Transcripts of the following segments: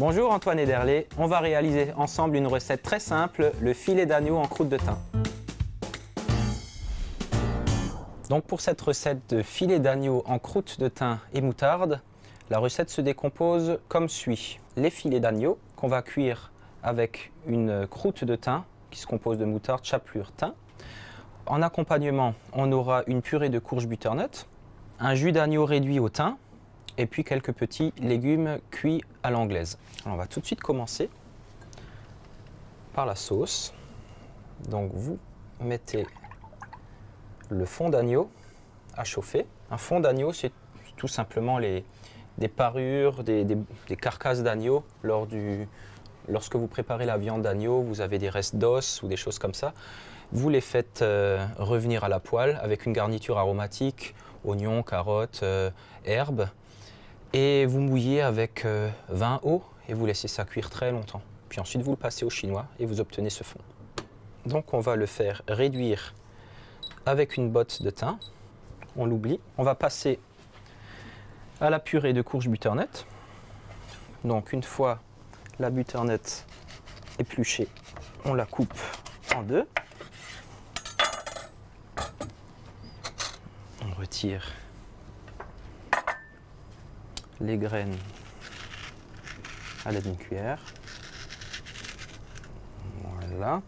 Bonjour Antoine Ederlé, on va réaliser ensemble une recette très simple, le filet d'agneau en croûte de thym. Donc pour cette recette de filet d'agneau en croûte de thym et moutarde, la recette se décompose comme suit. Les filets d'agneau qu'on va cuire avec une croûte de thym qui se compose de moutarde, chapelure, thym. En accompagnement, on aura une purée de courge butternut, un jus d'agneau réduit au thym, et puis quelques petits légumes cuits à l'anglaise. Alors on va tout de suite commencer par la sauce. Donc vous mettez le fond d'agneau à chauffer. Un fond d'agneau, c'est tout simplement des parures, des carcasses d'agneau. Lorsque vous préparez la viande d'agneau, vous avez des restes d'os ou des choses comme ça. Vous les faites revenir à la poêle avec une garniture aromatique, oignons, carottes, herbes. Et vous mouillez avec vin haut et vous laissez ça cuire très longtemps. Puis ensuite vous le passez au chinois et vous obtenez ce fond. Donc on va le faire réduire avec une botte de thym. On l'oublie. On va passer à la purée de courge butternut. Donc une fois la butternut épluchée, on la coupe en deux. On retire les graines à l'aide d'une cuillère. Voilà.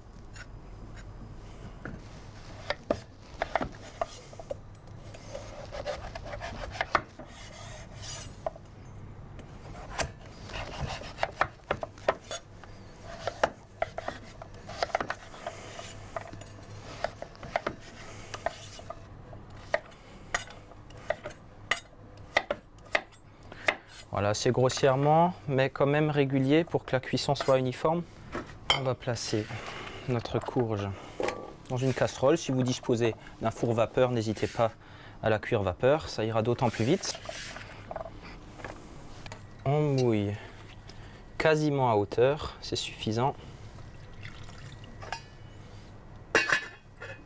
Voilà, assez grossièrement, mais quand même régulier pour que la cuisson soit uniforme. On va placer notre courge dans une casserole. Si vous disposez d'un four vapeur, n'hésitez pas à la cuire vapeur, ça ira d'autant plus vite. On mouille quasiment à hauteur, c'est suffisant.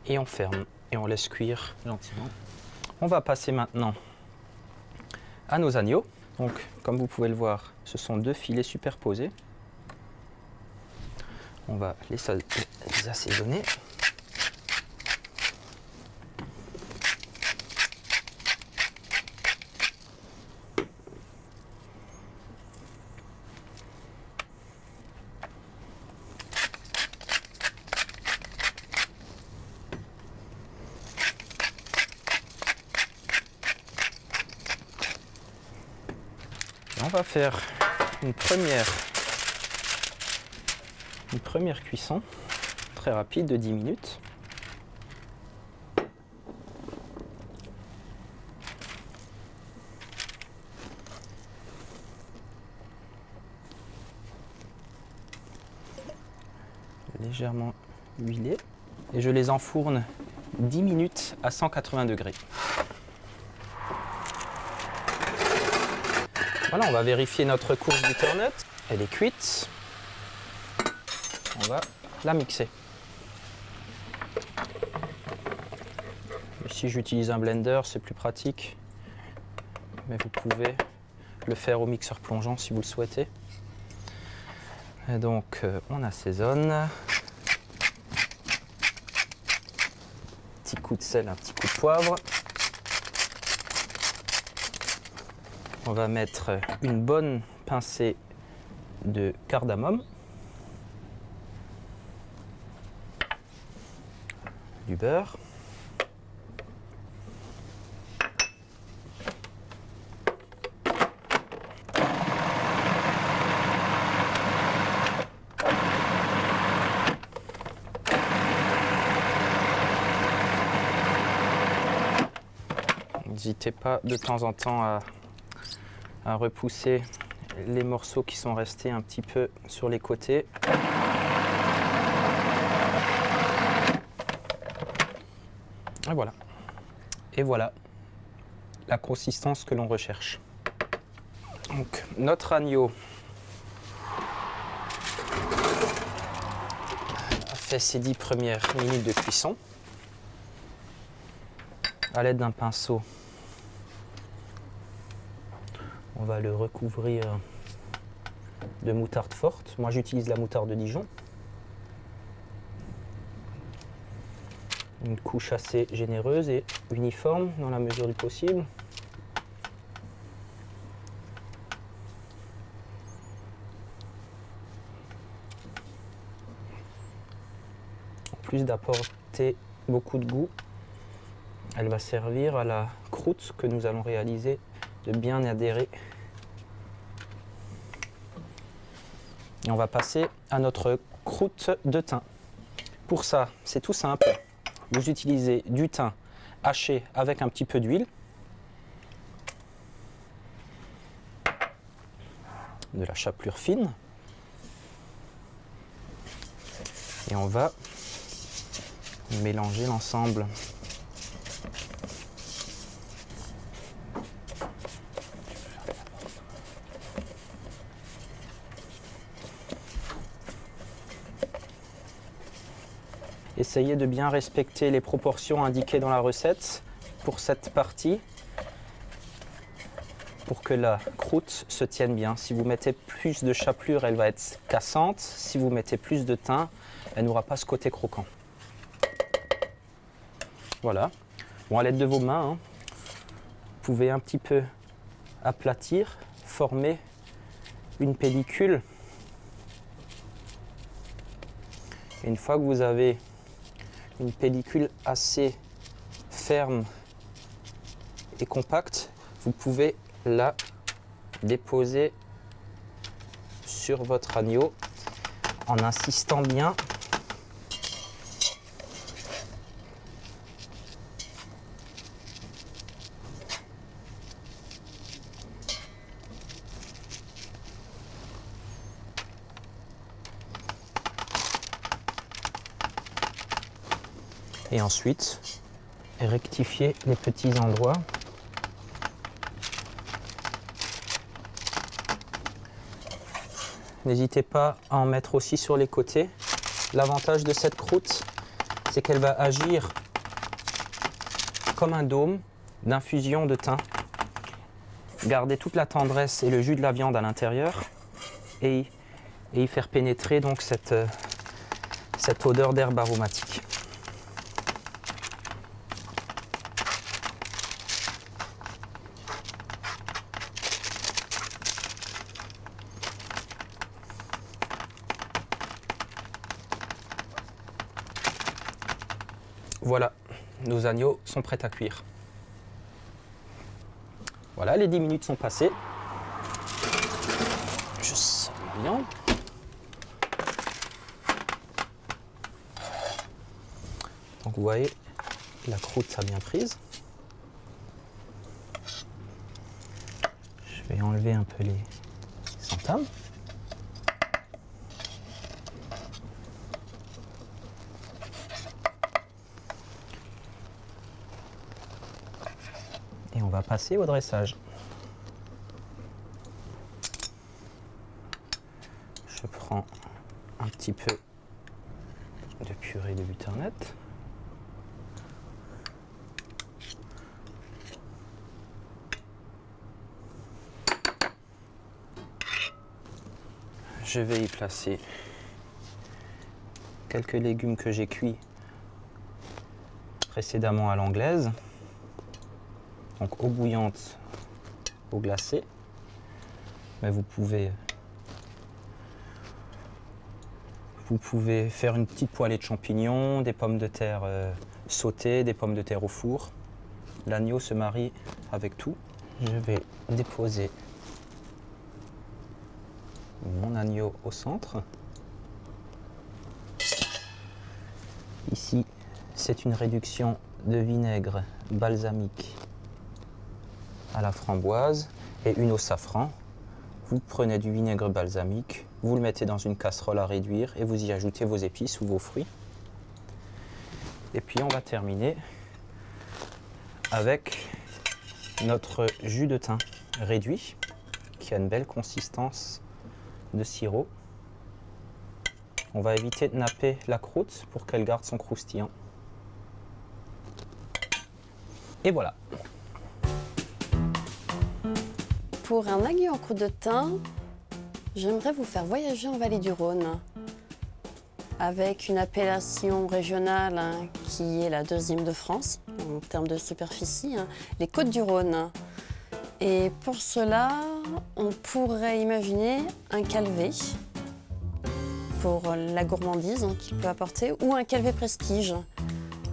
Et on ferme et on laisse cuire gentiment. On va passer maintenant à nos agneaux. Donc, comme vous pouvez le voir, ce sont deux filets superposés. On va les assaisonner. On va faire une première cuisson très rapide de 10 minutes. Légèrement huilé et je les enfourne 10 minutes à 180 degrés. Voilà, on va vérifier notre courge butternut. Elle est cuite. On va la mixer. Ici, j'utilise un blender, c'est plus pratique. Mais vous pouvez le faire au mixeur plongeant si vous le souhaitez. Et donc, on assaisonne. Petit coup de sel, un petit coup de poivre. On va mettre une bonne pincée de cardamome, du beurre, n'hésitez pas de temps en temps à repousser les morceaux qui sont restés un petit peu sur les côtés. Et voilà. Et voilà la consistance que l'on recherche. Donc notre agneau a fait ses 10 premières minutes de cuisson. À l'aide d'un pinceau, on va le recouvrir de moutarde forte. Moi, j'utilise la moutarde de Dijon. Une couche assez généreuse et uniforme dans la mesure du possible. En plus d'apporter beaucoup de goût, elle va servir à la croûte que nous allons réaliser de bien adhérer. Et on va passer à notre croûte de thym. Pour ça, c'est tout simple. Vous utilisez du thym haché avec un petit peu d'huile, de la chapelure fine, et on va mélanger l'ensemble. Essayez de bien respecter les proportions indiquées dans la recette pour cette partie, pour que la croûte se tienne bien. Si vous mettez plus de chapelure, elle va être cassante. Si vous mettez plus de thym, elle n'aura pas ce côté croquant. Voilà. Bon, à l'aide de vos mains, vous pouvez un petit peu aplatir, former une pellicule. Et une fois que vous avez une pellicule assez ferme et compacte, vous pouvez la déposer sur votre agneau en insistant bien. Et ensuite, rectifier les petits endroits. N'hésitez pas à en mettre aussi sur les côtés. L'avantage de cette croûte, c'est qu'elle va agir comme un dôme d'infusion de thym. Garder toute la tendresse et le jus de la viande à l'intérieur et y faire pénétrer donc cette odeur d'herbe aromatique. Voilà, nos agneaux sont prêts à cuire. Voilà, les 10 minutes sont passées. Je sors ma viande. Donc vous voyez, la croûte a bien prise. Je vais enlever un peu les entames. Et on va passer au dressage. Je prends un petit peu de purée de butternut. Je vais y placer quelques légumes que j'ai cuits précédemment à l'anglaise. Donc eau bouillante, eau glacée. Mais vous pouvez faire une petite poêlée de champignons, des pommes de terre sautées, des pommes de terre au four. L'agneau se marie avec tout. Je vais déposer mon agneau au centre. Ici, c'est une réduction de vinaigre balsamique à la framboise et une au safran. Vous prenez du vinaigre balsamique, vous le mettez dans une casserole à réduire et vous y ajoutez vos épices ou vos fruits. Et puis on va terminer avec notre jus de thym réduit qui a une belle consistance de sirop. On va éviter de napper la croûte pour qu'elle garde son croustillant. Et voilà. Pour un agneau en croûte de thym, J'aimerais vous faire voyager en vallée du Rhône avec une appellation régionale qui est la deuxième de France en termes de superficie, les Côtes du Rhône. Et pour cela, on pourrait imaginer un calvé pour la gourmandise qu'il peut apporter ou un calvé prestige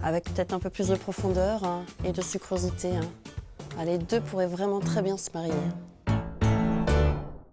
avec peut-être un peu plus de profondeur et de sucrosité. Les deux pourraient vraiment très bien se marier.